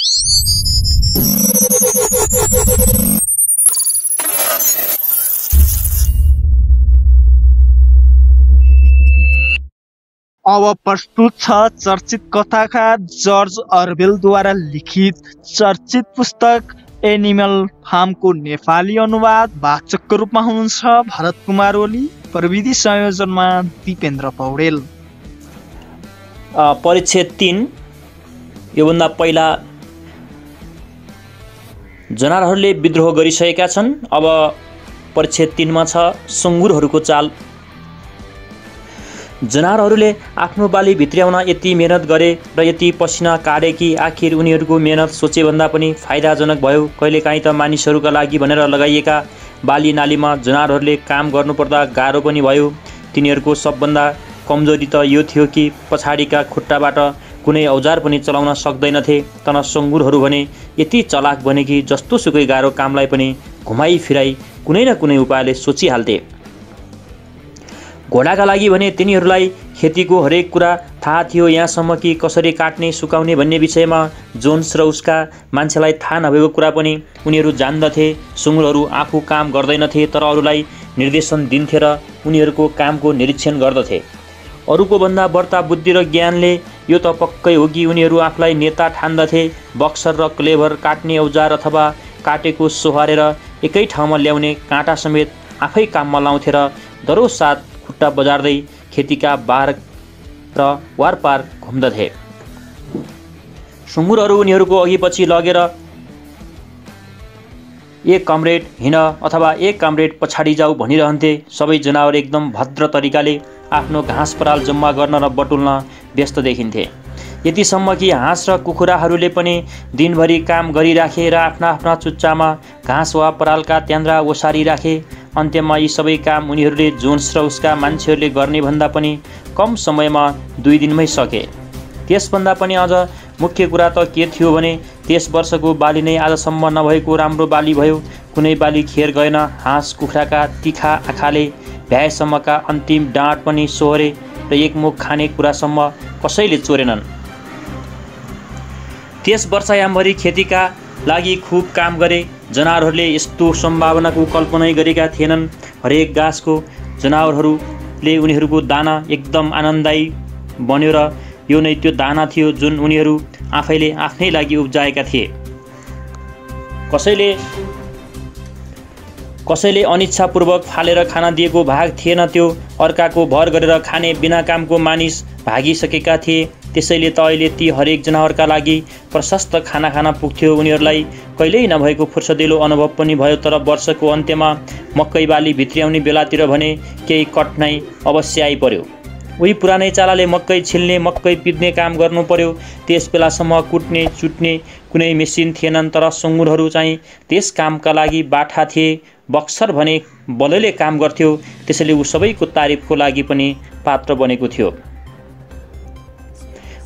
अब प्रस्तुत छ चर्चित कथाकार जर्ज अर्वेलद्वारा लिखित चर्चित पुस्तक एनिमल फार्मको नेपाली अनुवाद। वाचकको रूपमा हुनुहुन्छ भरत कुमार ओली, प्रविधि संयोजनमा दिपेन्द्र पौडेल। परिच्छेद 3। योभन्दा पहिला जनावरहरूले विद्रोह गरिसकेका छन्। अब परिच्छेद 3 मा छ सुँगुरहरूको चाल। जनावरहरूले आफ्नो बाली भित्र्याउन यति मेहनत गरे र यति पसिना काटे कि आखिर उनीहरूको मेहनत सोचेभन्दा पनि फाइदाजनक भयो। कहिलेकाहीँ त मानिसहरूका लागि भनेर लगाइएका बाली नालीमा जनावरहरूले काम गर्नुपर्दा गाह्रो पनि भयो। तिनीहरूको सबभन्दा कमजोरी त यो थियो कि पछाडिका खुट्टाबाट कुनै औजार पनि चलाउन सक्दैनथे। तर सुँगुरहरू भने यति चलाक बने कि जस्तोसुकै गाह्रो कामलाई पनि घुमाई फिराई कुनै न कुनै उपायले सोचिहाल्थे। घोडाका लागि भने तिनीहरूलाई खेतीको हरेक कुरा थाहा थियो, यहाँसम्म कि कसरी काट्ने सुकाउने भन्ने विषयमा जोन्स र उसका मान्छेलाई थाहा नभएको कुरा पनि उनीहरू जान्दथे। सुँगुरहरू आफू काम गर्दैनथे तर अरूलाई निर्देशन दिन्थे र उनीहरूको कामको निरीक्षण गर्दथे। अरूको भन्दा बढ्ता बुद्धि र ज्ञानले यो त पक्कै हो कि उनीहरू आफूलाई नेता ठान्दथे। बक्सर र क्लेभर काट्ने औजार अथवा काटेको सोहारेर एकै ठाउँमा ल्याउने काँटा समेत आफै काममा लाउँथे र दरो साथ खुट्टा बजार्दै खेतीका बार र वारपार घुम्दथे। सुँगुरहरू उनीहरूको अघिपछि लगेर एक कमरेड हिँड अथवा एक कमरेड पछाडि जाऊ भनिरहन्थे। सबै जनावर एकदम भद्र तरिकाले आफ्नो घाँस पराल जम्मा गर्न र बटुल्न व्यस्त देखिन्थे। यतिसम्म कि हाँस र कुखुराहरूले पनि दिनभरि काम गरिराखे र आफ्ना आफ्ना चुच्चामा घाँस वा परालका त्यान्द्रा ओसारिराखे। अन्त्यमा यी सबै काम उनीहरूले जोन्स र उसका मान्छेहरूले गर्ने भन्दा पनि कम समयमा 2 दिनमै सके। त्यसभन्दा पनि अझ मुख्य कुरा त के थियो भने त्यस वर्षको बाली नै आजसम्म नभएको राम्रो बाली भयो। कुनै बाली खेर गएन। हाँस कुखुराका तिखा आँखाले भ्याएसम्मका अन्तिम डाँट पनि सोहोरे र एकमुख खाने कुरासम्म कसैले चोरेनन्। त्यस वर्षायामभरि खेतीका लागि खुब काम गरे। जनावरहरूले यस्तो सम्भावनाको कल्पनै गरेका थिएनन्। हरेक गाँसको जनावरहरूले उनीहरूको दाना एकदम आनन्ददायी बन्यो र यो नै त्यो दाना थियो जुन उनीहरू आफैले आफ्नै लागि उब्जाएका थिए। कसैले अनिच्छापूर्वक फालेर खान दिएको भाग थिएन। त्यो अर्काको भर गरेर खाने बिना कामको मानिस भागिसकेका थिए। त्यसैले त अहिले ती हरेक जनावरका लागि प्रशस्त खाना खान पुग्थ्यो। उनीहरूलाई कहिल्यै नभएको फुर्सदिलो अनुभव पनि भयो। तर वर्षको अन्त्यमा मकै बाली भित्र्याउने बेलातिर भने केही कठिनाइ अवश्य आइपर्यो। उही पुरानै चालाले मकै छिल्ने मकै पिद्ने काम गर्नु पर्यो। त्यस बेलासम्म कुट्ने चुट्ने कुनै मेसिन थिएनन्। तर सुँगुरहरू चाहिँ त्यस कामका लागि बाठा थिए। बक्सर भने बलैले काम गर्थ्यो। त्यसैले ऊ सबैको तारिफको लागि पनि पात्र बनेको थियो।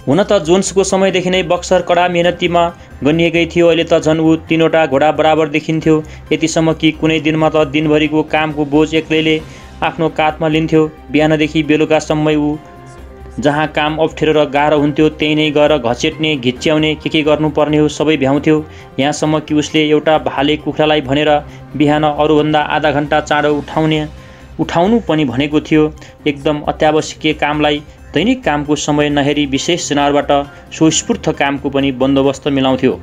हुन त जोन्सको समयदेखि नै बक्सर कडा मेहनतीमा गनिएकै थियो। अहिले त झन् ऊ 3वटा घोडा बराबर देखिन्थ्यो। यतिसम्म कि कुनै दिनमा त दिनभरिको कामको बोझ एक्लैले आफ्नो काँधमा लिन्थ्यो। बिहानदेखि बेलुकासम्म ऊ जहाँ काम अप्ठ्यारो र गाह्रो हुन्थ्यो त्यही नै गएर घचेट्ने घिच्याउने के गर्नुपर्ने हो सबै भ्याउँथ्यो। यहाँसम्म कि उसले एउटा भाले कुखुरालाई भनेर बिहान अरूभन्दा आधा घन्टा चाँडो उठाउनु पनि भनेको थियो। एकदम अत्यावश्यकीय कामलाई दैनिक कामको समय नहेरी विशेष जनावरबाट स्वस्फूर्त कामको पनि बन्दोबस्त मिलाउँथ्यो।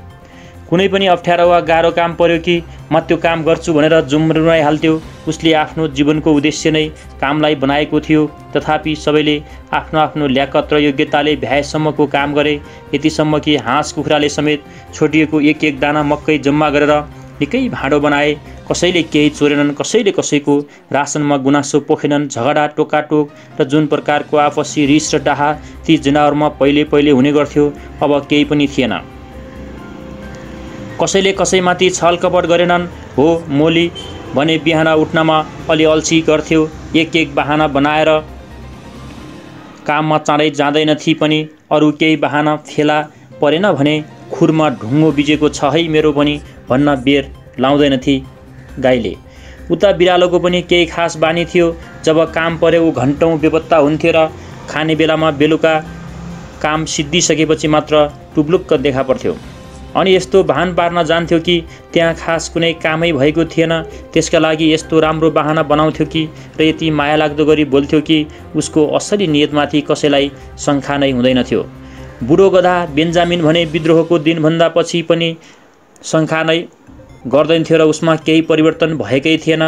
कुनै पनि अप्ठ्यारो वा गाह्रो काम पर्यो कि म त्यो काम गर्छु भनेर जुम्रुवाइहाल्थ्यो। उसले आफ्नो जीवनको उद्देश्य नै कामलाई बनाएको थियो। तथापि सबैले आफ्नो आफ्नो ल्याकत र योग्यताले भ्याएसम्मको काम गरे। यतिसम्म कि हाँस कुखुराले समेत छोडिएको एक एक दाना मकै जम्मा गरेर निकै भाँडो बनाए। कसैले केही चोरेनन्। कसैले कसैको रासनमा गुनासो पोखेनन्। झगडा टोकाटोक र जुन प्रकारको आपसी रिस र डाहा ती जनावरमा पहिले हुने गर्थ्यो अब केही पनि थिएन। कसैले कसैमाथि छलकपट गरेनन्। हो मोली भने बिहान उठ्नमा अलि अल्छी गर्थ्यो। एक एक बहाना बनाएर काममा चाँडै जाँदैनथी पनि अरू केही बहाना फेला परेन भने खुरमा ढुङ्गो बिजेको छ है मेरो पनि भन्न बेर लाउँदैनथी गाईले। उता बिरालोको पनि केही खास बानी थियो। जब काम पर्यो ऊ घन्टौँ बेपत्ता हुन्थ्यो र खाने बेलामा बेलुका काम सिद्धिसकेपछि मात्र टुब्लुक्क देखा पर्थ्यो। अनि यस्तो भान पार्न जान्थ्यो कि त्यहाँ खास कुनै कामै भएको थिएन। त्यसका लागि यस्तो राम्रो बहाना बनाउँथ्यो कि र यति मायालाग्दो गरी बोल्थ्यो कि उसको असली नियतमाथि कसैलाई शङ्का नै हुँदैनथ्यो। बुढो गधा बेन्जामिन भने विद्रोहको दिनभन्दा पछि पनि शङ्का नै गर्दैन्थ्यो र उसमा केही परिवर्तन भएकै थिएन।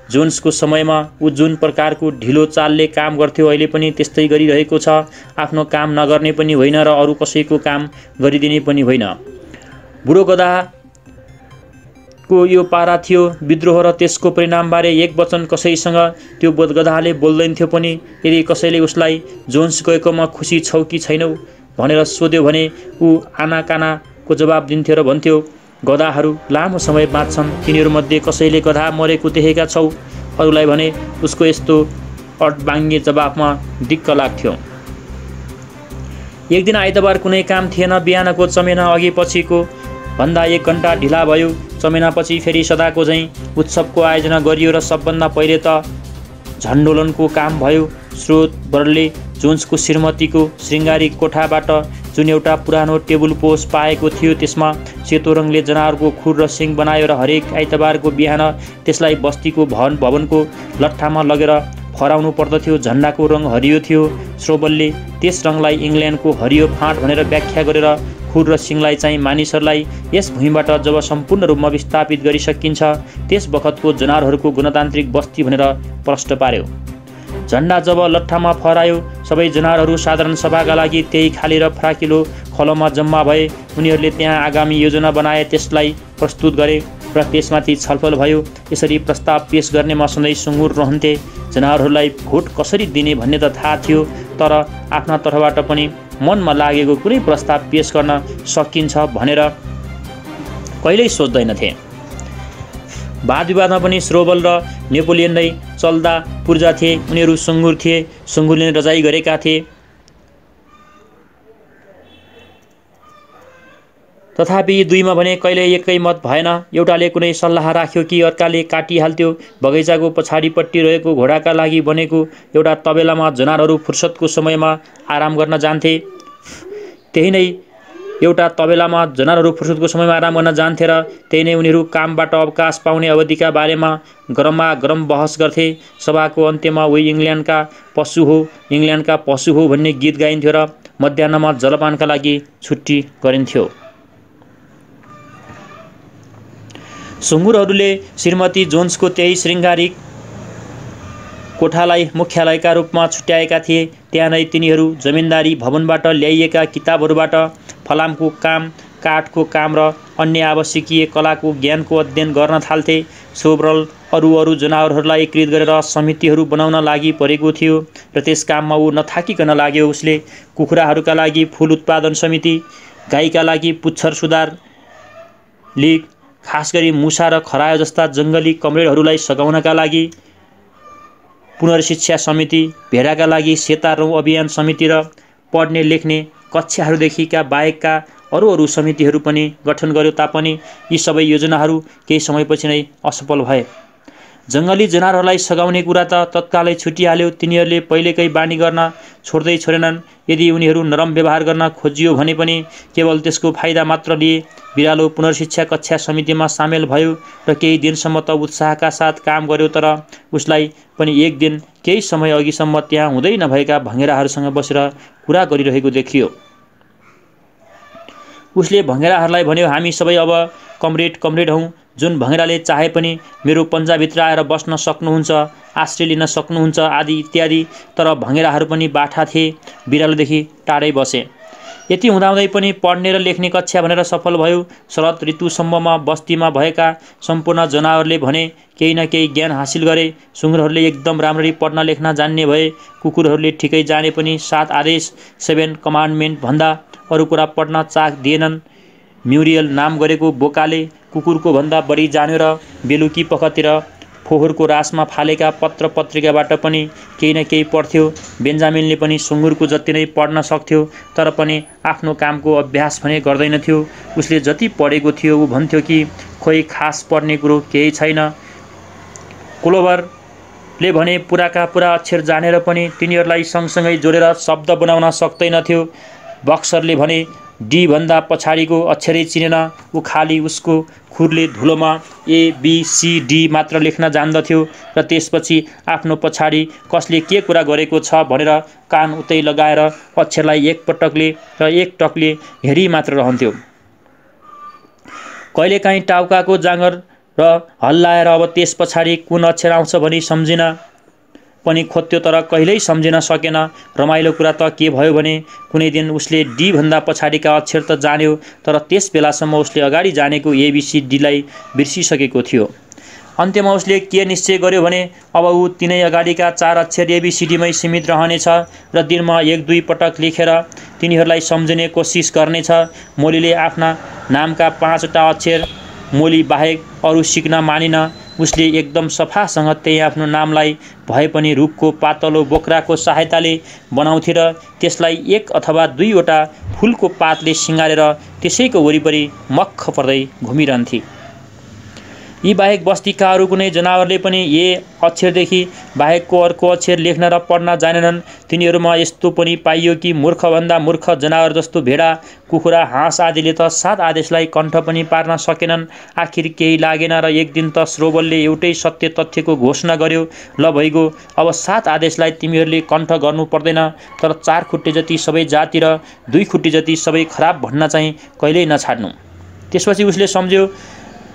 जोन्सको समयमा ऊ जुन प्रकारको ढिलो चालले काम गर्थ्यो अहिले पनि त्यस्तै गरिरहेको छ। आफ्नो काम नगर्ने पनि होइन र अरू कसैको काम गरिदिने पनि होइन। बुढो गधाको यो पारा थियो। विद्रोह र त्यसको परिणामबारे एक वचन कसैसँग त्यो गधाले बोल्दैन्थ्यो पनि। यदि कसैले उसलाई जोन्स गएकोमा खुसी छौ कि छैनौ भनेर सोध्यो भने ऊ आनाकानाको जवाब दिन्थ्यो र भन्थ्यो, गधाहरू लामो समय बाँच्छन्, तिनीहरूमध्ये कसैले गधा मरेको देखेका छौ? अरूलाई भने उसको यस्तो अडबाङ्गे जवाफमा दिक्क लाग्थ्यो। एक दिन आइतबार कुनै काम थिएन। बिहानको चमेना अघि पछिको भन्दा 1 घण्टा ढिला भयो। चमेनापछि फेरि सदाको झैँ उत्सवको आयोजना गरियो र सबभन्दा पहिले त झन्डोलनको काम भयो। श्रोतवरले जोन्सको श्रीमतीको श्रृङ्गारी कोठाबाट जुन एउटा पुरानो टेबल पोस पाएको थियो त्यसमा सेतो रङले जनावरको खुर र सिङ बनायो र हरेक आइतबारको बिहान त्यसलाई बस्तीको भवनको लट्ठामा लगेर फहराउनु पर्दथ्यो। झन्डाको रङ हरियो थियो। श्रोबलले त्यस रङलाई इङ्ल्यान्डको हरियो फाँट भनेर व्याख्या गरेर खुर र सिङलाई चाहिँ मानिसहरूलाई यस भूमिबाट जब सम्पूर्ण रूपमा विस्थापित गरिसकिन्छ त्यस बखतको जनावरहरूको गणतान्त्रिक बस्ती भनेर प्रष्ट पार्यो। झन्डा जब लट्ठामा फहरायो सबै जनावरहरू साधारण सभाका लागि त्यही खाली र फराकिलो खलोमा जम्मा भए। उनीहरूले त्यहाँ आगामी योजना बनाए, त्यसलाई प्रस्तुत गरे र त्यसमाथि छलफल भयो। यसरी प्रस्ताव पेश गर्नेमा सधैँ सुँगुर रहन्थे। जनावरहरूलाई भोट कसरी दिने भन्ने त थाहा थियो, तर आफ्ना तर्फबाट पनि मनमा लागेको कुनै प्रस्ताव पेश गर्न सकिन्छ भनेर कहिल्यै सोच्दैनथे। वादविवादमा पनि श्रोबल र नेपोलियन नै चल्दा पूर्जा थिए। उनीहरू सुँगुर थिए, सुँगुरले रजाई गरेका थिए। तथापि यी दुईमा भने कहिल्यै एकै मत भएन। एउटाले कुनै सल्लाह राख्यो कि अर्काले काटिहाल्थ्यो। बगैँचाको पछाडिपट्टि रहेको घोडाका लागि बनेको एउटा तबेलामा जनावरहरू फुर्सदको समयमा आराम गर्न जान्थे। त्यही नै एउटा तबेलामा जनावरहरू फुर्सदको समयमा आराम गर्न जान्थे र त्यही नै उनीहरू कामबाट अवकाश पाउने अवधिका बारेमा गरम बहस गर्थे। सभाको अन्त्यमा उही इङ्ल्यान्डका पशु हो भन्ने गीत गाइन्थ्यो र मध्याह्नमा जलपानका लागि छुट्टी गरिन्थ्यो। सुँगुरहरूले श्रीमती जोन्सको त्यही श्रृङ्गारिक कोठालाई मुख्यालयका रूपमा छुट्याएका थिए। त्यहाँ नै तिनीहरू जमिनदारी भवनबाट ल्याइएका किताबहरूबाट फलामको काम, काठको काम र अन्य आवश्यकीय कलाको ज्ञानको अध्ययन गर्न थाल्थे। सोब्रल अरू जनावरहरूलाई एकीकृत गरेर समितिहरू बनाउन लागि परेको थियो र त्यस काममा ऊ नथाकिकन लाग्यो। उसले कुखुराहरूका लागि फुल उत्पादन समिति, गाईका लागि पुच्छर सुधार लिग, खास गरी मुसा र खरायो जस्ता जङ्गली कमरेडहरूलाई सघाउनका लागि पुनर्शिक्षा समिति, भेडाका लागि सेता रौँ अभियान समिति र पढ्ने लेख्ने कक्षाहरूदेखिका बाहेकका अरू समितिहरू पनि गठन गर्यो। तापनि यी सबै योजनाहरू केही समयपछि नै असफल भए। जङ्गली जनावरहरूलाई सघाउने कुरा त तत्कालै छुटिहाल्यो। तिनीहरूले पहिलेकै बानी गर्न छोडेनन्। यदि उनीहरू नरम व्यवहार गर्न खोजियो भने पनि केवल त्यसको फाइदा मात्र लिए। बिरालो पुनर्शिक्षा कक्षा समितिमा सामेल भयो र केही दिनसम्म त उत्साहका साथ काम गर्यो, तर उसलाई पनि एक दिन केही समय अघिसम्म त्यहाँ हुँदै नभएका भँगेराहरूसँग बसेर कुरा गरिरहेको देखियो। उसले भँगेराहरूलाई भन्यो, हामी सबै अब कमरेड हौँ। जुन भँगेराले चाहे पनि मेरो पन्जाभित्र आएर बस्न सक्नुहुन्छ, आश्रय लिन सक्नुहुन्छ आदि इत्यादि। तर भँगेराहरू पनि बाठा थिए, बिरालोदेखि टाढै बसे। यति हुँदाहुँदै पनि पढ्ने र लेख्ने कक्षा भनेर सफल भयो। शरद ऋतुसम्ममा बस्तीमा भएका सम्पूर्ण जनावरले भने केही न केही ज्ञान हासिल गरे। सुँगुरहरूले एकदम राम्ररी पढ्न लेख्न जान्ने भए। कुकुरहरूले ठिकै जाने पनि 7 आदेश 7 कमान्डमेन्ट भन्दा अरू कुरा पढ्न चाख दिएनन्। म्युरियल नाम गरेको बोकाले कुकुरको भन्दा बढी जान्यो र बेलुकी पखतिर फोहोरको रासमा फालेका पत्र पत्रिकाबाट पनि केही न केही पढ्थ्यो। बेन्जामिनले पनि सुँगुरको जति नै पढ्न सक्थ्यो, तर पनि आफ्नो कामको अभ्यास भने गर्दैनथ्यो। उसले जति पढेको थियो ऊ भन्थ्यो कि खोइ खास पढ्ने कुरो केही छैन। क्लोभरले भने पुराका पुरा अक्षर जानेर पनि तिनीहरूलाई सँगसँगै जोडेर शब्द बनाउन सक्दैनथ्यो। बक्सरले भने डी भन्दा पछाडिको अक्षरै चिनेन। ऊ खाली उसको खुरले धुलोमा ABCD मात्र लेख्न जान्दथ्यो र त्यसपछि आफ्नो पछाडि कसले के कुरा गरेको छ भनेर कान उतै लगाएर अक्षरलाई एक टकले हेरी मात्र रहन्थ्यो। कहिलेकाहीँ टाउकाको जाँगर र हल्लाएर अब त्यस पछाडि कुन अक्षर आउँछ भनी सम्झिन पनि खोज्यो, तर कहिल्यै सम्झिन सकेन। रमाइलो कुरा त के भयो भने कुनै दिन उसले डी भन्दा पछाडिका अक्षर त जान्यो, तर त्यस बेलासम्म उसले अगाडि जानेको ABCDलाई बिर्सिसकेको थियो। अन्त्यमा उसले के निश्चय गर्यो भने अब ऊ तिनै अगाडिका 4 अक्षर ABCDमै सीमित रहनेछ र दिनमा 1-2 पटक लेखेर तिनीहरूलाई सम्झिने कोसिस गर्नेछ। मोलीले आफ्ना नामका 5वटा अक्षर मोली बाहेक अरू सिक्न मानिन। उसले एकदम सफासँग त्यही आफ्नो नामलाई भए पनि रुखको पातलो बोक्राको सहायताले बनाउँथे र त्यसलाई 1 अथवा 2वटा फुलको पातले सिँगारेर त्यसैको वरिपरि मक्ख पर्दै घुमिरहन्थे। यी बाहेक बस्तीका अरू कुनै जनावरले पनि A अक्षरदेखि बाहेकको अर्को अक्षर लेख्न र पढ्न जानेनन्। तिनीहरूमा यस्तो पनि पाइयो कि मूर्खभन्दा मूर्ख जनावर जस्तो भेडा, कुखुरा, हाँस आदिले त 7 आदेशलाई कण्ठ पनि पार्न सकेनन्। आखिर केही लागेन र एक दिन त श्रोबलले एउटै सत्य तथ्यको घोषणा गर्यो, ल भइगयो, अब 7 आदेशलाई तिमीहरूले कण्ठ गर्नु पर्दैन, तर 4 खुट्टे जति सबै जाति र 2 खुट्टे जति सबै खराब भन्न चाहिँ कहिल्यै नछाड्नु। त्यसपछि उसले सम्झ्यो,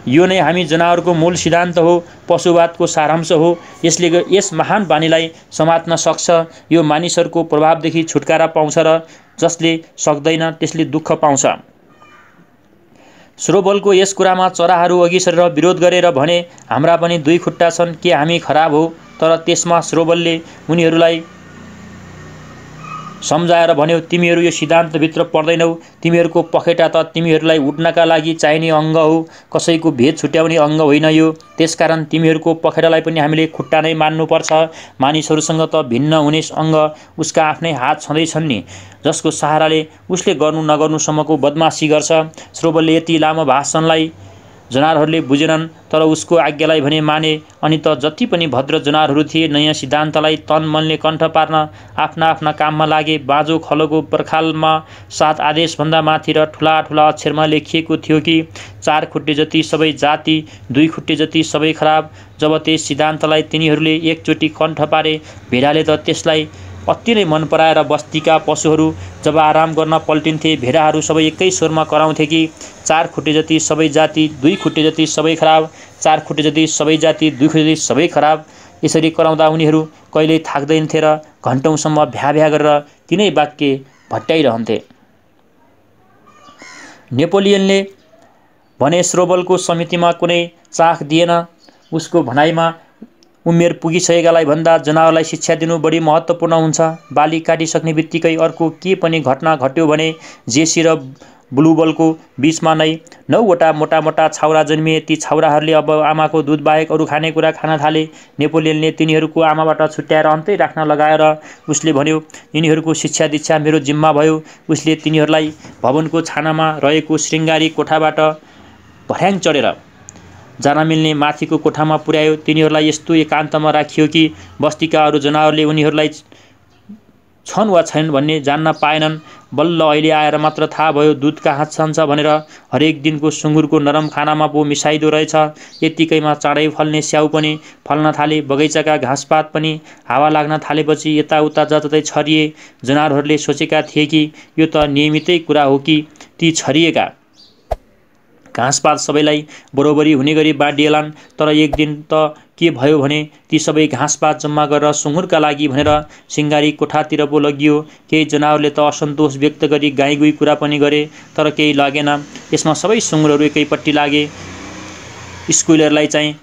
यो नै हामी जनावरको मूल सिद्धान्त हो, पशुवादको सारांश हो। यस महान बानीलाई समात्न सक्छ। यो मानिसहरूको प्रभावदेखि छुटकारा पाउँछ र जसले सक्दैन त्यसले दुःख पाउँछ। श्रोबलको यस कुरामा चराहरू अघि सरेर विरोध गरेर भने, हाम्रा पनि 2 खुट्टा छन्, के हामी खराब हो? तर त्यसमा श्रोबलले उनीहरूलाई सम्झाएर भन्यो, तिमीहरू यो सिद्धान्तभित्र पर्दैनौ। तिमीहरूको पखेटा त तिमीहरूलाई उड्नका लागि चाहिने अङ्ग हो, कसैको भेद छुट्याउने अङ्ग होइन यो। त्यसकारण तिमीहरूको पखेटालाई पनि हामीले खुट्टा नै मान्नुपर्छ। मानिसहरूसँग त भिन्न हुने अङ्ग उसका आफ्नै हात छँदैछन् नि, जसको सहाराले उसले गर्नु नगर्नुसम्मको बदमासी गर्छ। श्रोबलले यति लामो भाषणलाई जनावरहरूले बुझेनन्, तर उसको आज्ञालाई भने माने। अनि त जति पनि भद्र जनावरहरू थिए नयाँ सिद्धान्तलाई तन मनले कण्ठ पार्न आफ्ना आफ्ना काममा लागे। बाँझो खलोको पर्खालमा 7 आदेशभन्दा माथि र ठुला ठुला अक्षरमा लेखिएको थियो कि 4 खुट्टे जति सबै जाति, 2 खुट्टे जति सबै खराब। जब त्यस सिद्धान्तलाई तिनीहरूले एकचोटि कण्ठ पारे, भेडाले त त्यसलाई अति नै मन पराएर बस्तीका पशुहरू जब आराम गर्न पल्टिन्थे, भेडाहरू सबै एकै स्वरमा कराउँथे कि 4 खुट्टे जति सबै जाति, 2 खुट्टे जति सबै खराब, 4 खुट्टे जति सबै जाति, 2 खुट्टे जति सबै खराब। यसरी कराउँदा उनीहरू कहिल्यै थाक्दैनथे र घन्टौँसम्म भ्या भ्या गरेर तिनै वाक्य भट्याइरहन्थे। नेपोलियनले भने श्रोबलको समितिमा कुनै चाख दिएन। उसको भनाइमा उमेर पुगिसकेकालाई भन्दा जनावरलाई शिक्षा दिनु बढी महत्त्वपूर्ण हुन्छ। बाली काटिसक्ने बित्तिकै अर्को के पनि घटना घट्यो भने जेसी र ब्लुबलको बीचमा नै 9वटा मोटा मोटा छाउरा जन्मिए। ती छाउराहरूले अब आमाको दुध बाहेक अरू खानेकुरा खान थाले। नेपोलियनले तिनीहरूको आमाबाट छुट्याएर अन्तै राख्न लगाएर उसले भन्यो, यिनीहरूको शिक्षा दीक्षा मेरो जिम्मा भयो। उसले तिनीहरूलाई भवनको छानामा रहेको श्रृङ्गारी कोठाबाट भर्याङ चढेर जान मिल्ने माथिको कोठामा पुर्यायो। तिनीहरूलाई यस्तो एकान्तमा राखियो कि बस्तीका अरू जनावरले उनीहरूलाई छन् वा छैनन् भन्ने जान्न पाएनन्। बल्ल अहिले आएर मात्र थाहा भयो दुध कहाँ छन्छ भनेर। हरेक दिनको सुँगुरको नरम खानामा पो मिसाइदो रहेछ। यत्तिकैमा चाँडै फल्ने स्याउ पनि फल्न थाले। बगैँचाका घाँसपात पनि हावा लाग्न थालेपछि यताउता जताततै छरिए। जनावरहरूले सोचेका थिए कि यो त नियमितै कुरा हो कि ती छरिएका घाँसपात सबैलाई बरोबरी हुने गरी बाँडिएलान्। तर एक दिन त के भयो भने ती सबै घाँसपात जम्मा गरेर सुँगुरका लागि भनेर सिँगारी कोठातिर पो लगियो। केही जनावरले त असन्तोष व्यक्त गरी गाईगुई कुरा पनि गरे, तर केही लागेन। यसमा सबै सुँगुरहरू एकैपट्टि लागे। स्कुलरलाई चाहिँ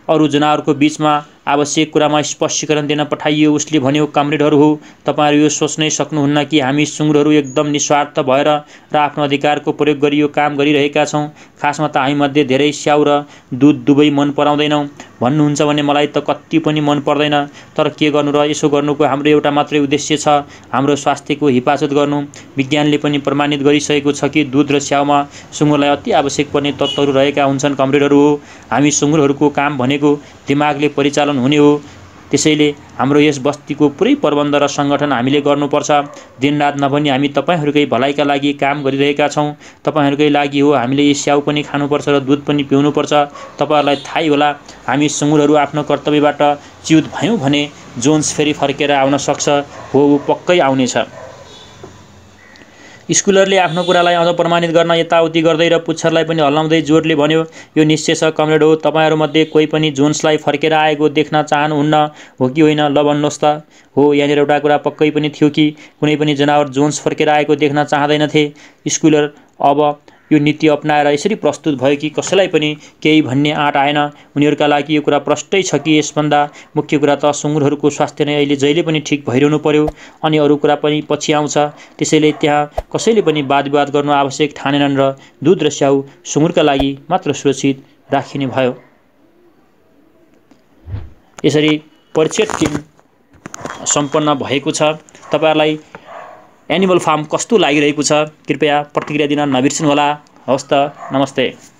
अरू जनावरको बीचमा आवश्यक कुरामा स्पष्टीकरण दिन पठाइयो। उसले भन्यो, कमरेडहरू हो, तपाईँहरू यो सोच्नै सक्नुहुन्न कि हामी सुँगुरहरू एकदम निस्वार्थ भएर र आफ्नो अधिकारको प्रयोग गरी यो काम गरिरहेका छौँ। खासमा त हामीमध्ये धेरै स्याउ र दुध दुवै मन पराउँदैनौँ। भन्नुहुन्छ भने मलाई त कति पनि मन पर्दैन, तर के गर्नु र? यसो गर्नुको हाम्रो एउटा मात्रै उद्देश्य छ, हाम्रो स्वास्थ्यको हिफाजत गर्नु। विज्ञानले पनि प्रमाणित गरिसकेको छ कि दुध र स्याउमा सुँगुरलाई अति आवश्यक पर्ने तत्त्वहरू रहेका हुन्छन्। कमरेडहरू हो, हामी सुँगुरहरूको काम भनेको दिमागले परिचालन हुने हो, त्यसैले हाम्रो यस बस्तीको पुरै प्रबन्ध र सङ्गठन हामीले गर्नुपर्छ। दिनरात नभनी हामी तपाईँहरूकै भलाइका लागि काम गरिरहेका छौँ। तपाईँहरूकै लागि हो हामीले यी स्याउ पनि खानुपर्छ र दुध पनि पिउनुपर्छ। तपाईँहरूलाई थाहै होला, हामी सुँगुरहरू आफ्नो कर्तव्यबाट च्युत भयौँ भने जोन्स फेरि फर्केर आउन सक्छ। हो, ऊ पक्कै आउनेछ। स्कुलरले आफ्नो कुरालाई अझ प्रमाणित गर्न यताउति गर्दै र पुच्छरलाई पनि हल्लाउँदै जोडले भन्यो, यो निश्चय छ कमरेड हो, तपाईँहरूमध्ये कोही पनि जोन्सलाई फर्केर आएको देख्न चाहनुहुन्न हो कि होइन? ल भन्नुहोस् त। हो, यहाँनिर एउटा कुरा पक्कै पनि थियो कि कुनै पनि जनावर जोन्स फर्केर आएको देख्न चाहँदैनथे। स्कुलर अब यो नीति अपनाएर यसरी प्रस्तुत भयो कि कसैलाई पनि केही भन्ने आँट आएन। उनीहरूका लागि यो कुरा प्रष्टै छ कि यसभन्दा मुख्य कुरा त सुँगुरहरूको स्वास्थ्य नै अहिले जहिले पनि ठिक भइरहनु पर्यो, अनि अरू कुरा पनि पछि आउँछ। त्यसैले त्यहाँ कसैले पनि वादविवाद गर्नु आवश्यक ठानेनन् र दुध र स्याउ सुँगुरका लागि मात्र सुरक्षित राखिने भयो। यसरी परिक्षण टिम सम्पन्न भएको छ। तपाईहरुलाई एनिमल फार्म कस्तो लागिरहेको छ कृपया प्रतिक्रिया दिन नबिर्सनुहोला। हवस् त, नमस्ते।